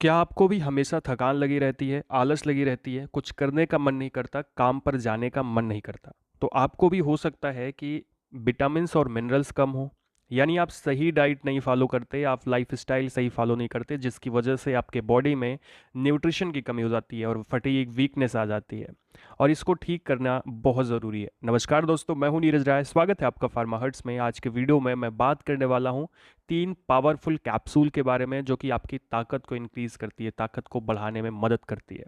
क्या आपको भी हमेशा थकान लगी रहती है, आलस लगी रहती है, कुछ करने का मन नहीं करता, काम पर जाने का मन नहीं करता? तो आपको भी हो सकता है कि विटामिन्स और मिनरल्स कम हो, यानी आप सही डाइट नहीं फॉलो करते, आप लाइफस्टाइल सही फॉलो नहीं करते, जिसकी वजह से आपके बॉडी में न्यूट्रिशन की कमी हो जाती है और फटीग, वीकनेस आ जाती है। और इसको ठीक करना बहुत ज़रूरी है। नमस्कार दोस्तों, मैं हूं नीरज राय। स्वागत है आपका फार्मा हर्ट्स में। आज के वीडियो में मैं बात करने वाला हूं 3 पावरफुल कैप्सूल के बारे में, जो कि आपकी ताकत को इंक्रीज़ करती है, ताकत को बढ़ाने में मदद करती है।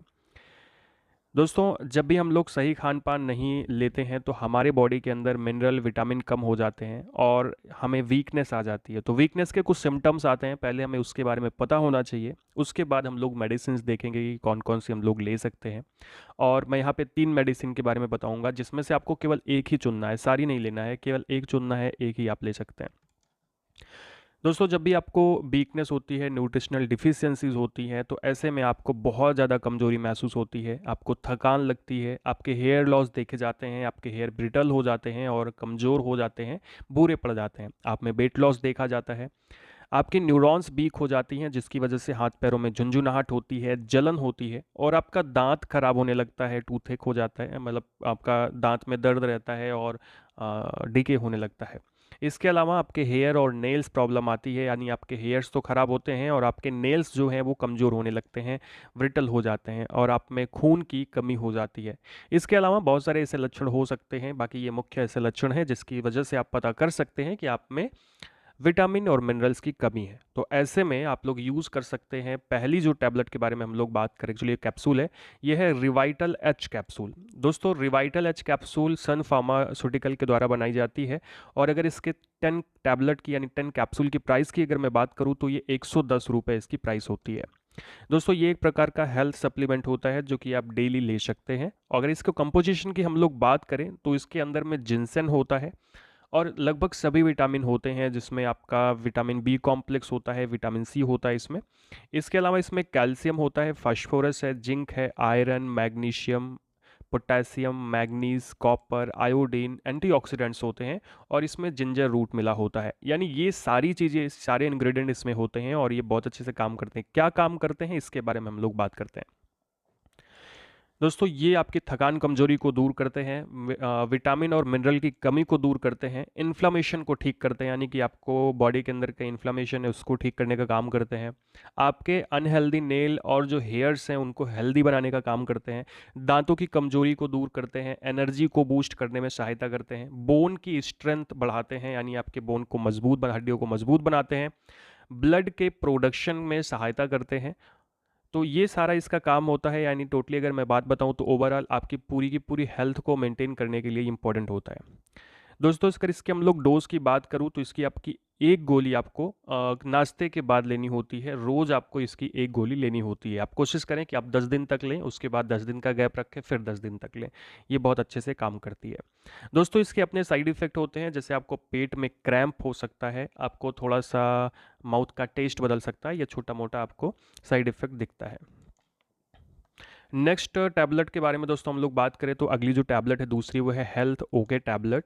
दोस्तों, जब भी हम लोग सही खान-पान नहीं लेते हैं, तो हमारे बॉडी के अंदर मिनरल, विटामिन कम हो जाते हैं और हमें वीकनेस आ जाती है। तो वीकनेस के कुछ सिम्पटम्स आते हैं, पहले हमें उसके बारे में पता होना चाहिए। उसके बाद हम लोग मेडिसिन्स देखेंगे कि कौन-कौन सी हम लोग ले सकते हैं। और मैं यहाँ पे 3 मेडिसिन के बारे में बताऊँगा, जिसमें से आपको केवल एक ही चुनना है, सारी नहीं लेना है, केवल एक चुनना है, एक ही आप ले सकते हैं। दोस्तों, जब भी आपको वीकनेस होती है, न्यूट्रिशनल डिफिशियंसीज होती हैं, तो ऐसे में आपको बहुत ज़्यादा कमज़ोरी महसूस होती है, आपको थकान लगती है, आपके हेयर लॉस देखे जाते हैं, आपके हेयर ब्रिटल हो जाते हैं और कमज़ोर हो जाते हैं, बूरे पड़ जाते हैं। आप में वेट लॉस देखा जाता है, आपकी न्यूरॉन्स वीक हो जाती हैं, जिसकी वजह से हाथ पैरों में झुंझुनाहट होती है, जलन होती है और आपका दांत खराब होने लगता है, टूथेक हो जाता है, मतलब आपका दांत में दर्द रहता है और डीके होने लगता है। इसके अलावा आपके हेयर और नेल्स प्रॉब्लम आती है, यानी आपके हेयर्स तो ख़राब होते हैं और आपके नेल्स जो हैं वो कमज़ोर होने लगते हैं, ब्रिटल हो जाते हैं और आप में खून की कमी हो जाती है। इसके अलावा बहुत सारे ऐसे लक्षण हो सकते हैं, बाकी ये मुख्य ऐसे लक्षण हैं जिसकी वजह से आप पता कर सकते हैं कि आप में विटामिन और मिनरल्स की कमी है। तो ऐसे में आप लोग यूज़ कर सकते हैं, पहली जो टैबलेट के बारे में हम लोग बात करें, एक्चुअली ये कैप्सूल है, ये है रिवाइटल एच कैप्सूल। दोस्तों, रिवाइटल एच कैप्सूल सन फार्मास्यूटिकल के द्वारा बनाई जाती है और अगर इसके 10 टैबलेट की यानी 10 कैप्सूल की प्राइस की अगर मैं बात करूँ तो ये 110 रुपये इसकी प्राइस होती है। दोस्तों, ये एक प्रकार का हेल्थ सप्लीमेंट होता है जो कि आप डेली ले सकते हैं। अगर इसको कंपोजिशन की हम लोग बात करें तो इसके अंदर में जिनसेन होता है और लगभग सभी विटामिन होते हैं, जिसमें आपका विटामिन बी कॉम्प्लेक्स होता है, विटामिन सी होता है इसमें। इसके अलावा इसमें कैल्शियम होता है, फास्फोरस है, जिंक है, iron, magnesium, potassium, manganese, copper, iodine, antioxidants होते हैं और इसमें जिंजर रूट मिला होता है। यानी ये सारी चीज़ें, सारे इंग्रेडिएंट इसमें होते हैं और ये बहुत अच्छे से काम करते हैं। क्या काम करते हैं इसके बारे में हम लोग बात करते हैं। दोस्तों, ये आपकी थकान कमजोरी को दूर करते हैं, विटामिन और मिनरल की कमी को दूर करते हैं, इन्फ्लामेशन को ठीक करते हैं, यानी कि आपको बॉडी के अंदर का इन्फ्लामेशन है उसको ठीक करने का काम करते हैं, आपके अनहेल्दी नेल और जो हेयर्स हैं उनको हेल्दी बनाने का काम करते हैं, दांतों की कमजोरी को दूर करते हैं, एनर्जी को बूस्ट करने में सहायता करते हैं, बोन की स्ट्रेंथ बढ़ाते हैं, यानी आपके बोन को मजबूत हड्डियों को मजबूत बनाते हैं, ब्लड के प्रोडक्शन में सहायता करते हैं। तो ये सारा इसका काम होता है, यानी टोटली अगर मैं बात बताऊं तो ओवरऑल आपकी पूरी की पूरी हेल्थ को मेंटेन करने के लिए इंपॉर्टेंट होता है। दोस्तों, अगर इसके हम लोग डोज की बात करूं तो इसकी आपकी एक गोली आपको नाश्ते के बाद लेनी होती है। रोज़ आपको इसकी एक गोली लेनी होती है। आप कोशिश करें कि आप 10 दिन तक लें, उसके बाद 10 दिन का गैप रखें, फिर 10 दिन तक लें। ये बहुत अच्छे से काम करती है। दोस्तों, इसके अपने साइड इफ़ेक्ट होते हैं, जैसे आपको पेट में क्रैम्प हो सकता है, आपको थोड़ा-सा माउथ का टेस्ट बदल सकता है, या छोटा-मोटा आपको साइड इफ़ेक्ट दिखता है। नेक्स्ट टैबलेट के बारे में दोस्तों हम लोग बात करें तो अगली जो टैबलेट है दूसरी, वो है हेल्थ ओके टैबलेट।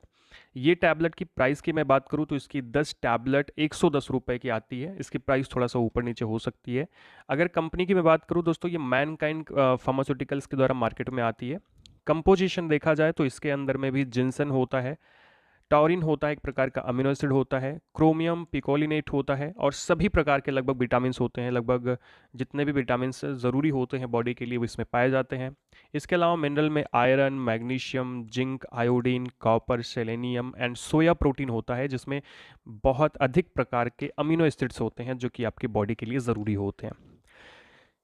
ये टैबलेट की प्राइस की मैं बात करूँ तो इसकी 10 टैबलेट 110 रुपये की आती है। इसकी प्राइस थोड़ा सा ऊपर नीचे हो सकती है। अगर कंपनी की मैं बात करूँ दोस्तों, ये मैनकाइंड फार्मास्यूटिकल्स के द्वारा मार्केट में आती है। कंपोजिशन देखा जाए तो इसके अंदर में भी जिनसन होता है, टॉरिन होता है, एक प्रकार का अमीनो एसिड होता है, क्रोमियम पिकोलिनेट होता है और सभी प्रकार के लगभग विटामिन्स होते हैं। लगभग जितने भी विटामिन्स ज़रूरी होते हैं बॉडी के लिए वो इसमें पाए जाते हैं। इसके अलावा मिनरल में iron, magnesium, zinc, iodine, copper, selenium and soya protein होता है, जिसमें बहुत अधिक प्रकार के अमीनो एसिड्स होते हैं जो कि आपकी बॉडी के लिए ज़रूरी होते हैं।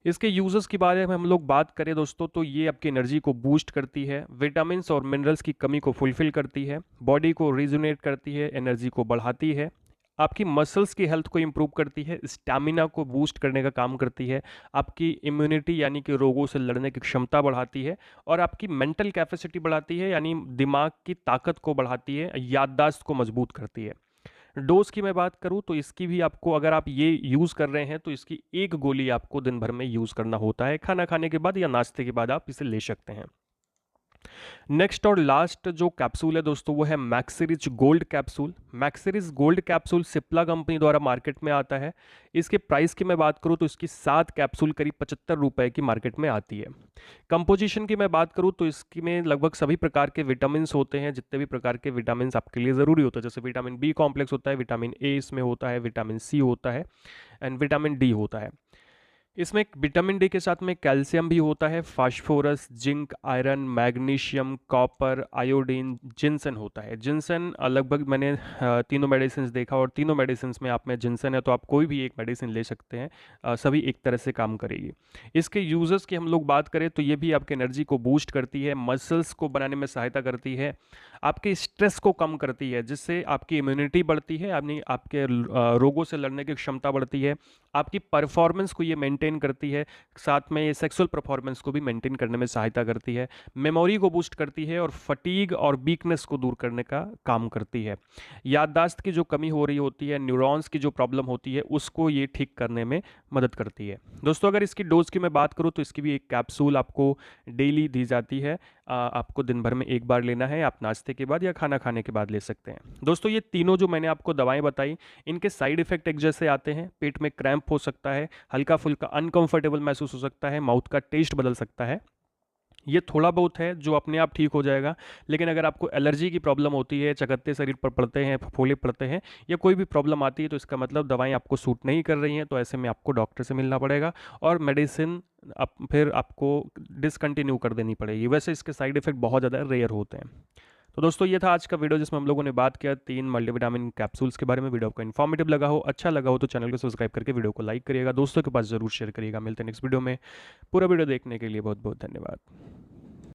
इसके यूज़र्स के बारे में हम लोग बात करें दोस्तों, तो ये आपकी एनर्जी को बूस्ट करती है, विटामिन्स और मिनरल्स की कमी को फुलफिल करती है, बॉडी को रिजुनेट करती है, एनर्जी को बढ़ाती है, आपकी मसल्स की हेल्थ को इम्प्रूव करती है, स्टैमिना को बूस्ट करने का काम करती है, आपकी इम्यूनिटी यानी कि रोगों से लड़ने की क्षमता बढ़ाती है और आपकी मेंटल कैपेसिटी बढ़ाती है, यानी दिमाग की ताकत को बढ़ाती है, याददाश्त को मजबूत करती है। डोज़ की मैं बात करूँ तो इसकी भी आपको, अगर आप ये यूज़ कर रहे हैं तो इसकी एक गोली आपको दिन भर में यूज़ करना होता है। खाना खाने के बाद या नाश्ते के बाद आप इसे ले सकते हैं। नेक्स्ट और लास्ट जो कैप्सूल है दोस्तों वो है Maxirich gold capsule. Maxirich gold capsule Cipla company द्वारा मार्केट में आता है। इसके प्राइस की मैं बात करूं तो इसकी 7 कैप्सूल करीब 75 रुपए की मार्केट में आती है। कंपोजिशन की मैं बात करूं तो इसकी में लगभग सभी प्रकार के विटामिन होते हैं, जितने भी प्रकार के विटामिन आपके लिए ज़रूरी होते हैं, जैसे विटामिन बी कॉम्प्लेक्स होता है, विटामिन ए इसमें होता है, विटामिन सी होता है एंड विटामिन डी होता है। इसमें विटामिन डी के साथ में कैल्शियम भी होता है, phosphorus, zinc, iron, magnesium, copper, iodine, ginseng होता है। जिंसन लगभग मैंने तीनों मेडिसिन देखा और तीनों मेडिसिन में आप में जिंसन है तो आप कोई भी एक मेडिसिन ले सकते हैं, सभी एक तरह से काम करेगी। इसके यूजर्स की हम लोग बात करें तो ये भी आपके एनर्जी को बूस्ट करती है, मसल्स को बनाने में सहायता करती है, आपके स्ट्रेस को कम करती है जिससे आपकी इम्यूनिटी बढ़ती है, यानी आपके रोगों से लड़ने की क्षमता बढ़ती है, आपकी परफॉर्मेंस को ये मेंटेन करती है, साथ में ये सेक्सुअल परफॉर्मेंस को भी मेंटेन करने में सहायता करती है, मेमोरी को बूस्ट करती है और फटीग और वीकनेस को दूर करने का काम करती है। याददाश्त की जो कमी हो रही होती है, न्यूरॉन्स की जो प्रॉब्लम होती है उसको ये ठीक करने में मदद करती है। दोस्तों अगर इसकी डोज की मैं बात करूँ तो इसकी भी एक कैप्सूल आपको डेली दी जाती है। आपको दिन भर में एक बार लेना है, आप नाश्ते के बाद या खाना खाने के बाद ले सकते हैं। दोस्तों ये तीनों जो मैंने आपको दवाएं बताई इनके साइड इफेक्ट एक जैसे आते हैं, पेट में क्रैम्प हो सकता है, हल्का फुल्का अनकंफर्टेबल महसूस हो सकता है, माउथ का टेस्ट बदल सकता है, ये थोड़ा बहुत है जो अपने आप ठीक हो जाएगा। लेकिन अगर आपको एलर्जी की प्रॉब्लम होती है, चकत्ते शरीर पर पड़ते हैं, फफोले पड़ते हैं या कोई भी प्रॉब्लम आती है तो इसका मतलब दवाएं आपको सूट नहीं कर रही हैं, तो ऐसे में आपको डॉक्टर से मिलना पड़ेगा और मेडिसिन फिर आपको डिसकंटिन्यू कर देनी पड़ेगी। वैसे इसके साइड इफेक्ट बहुत ज़्यादा रेयर होते हैं। तो दोस्तों ये था आज का वीडियो जिसमें हम लोगों ने बात किया 3 मल्टीविटामिन कैप्सूल्स के बारे में। वीडियो आपको इन्फॉर्मेटिव लगा हो, अच्छा लगा हो तो चैनल को सब्सक्राइब करके वीडियो को लाइक करिएगा, दोस्तों के पास जरूर शेयर करिएगा। मिलते हैं नेक्स्ट वीडियो में। पूरा वीडियो देखने के लिए बहुत बहुत धन्यवाद।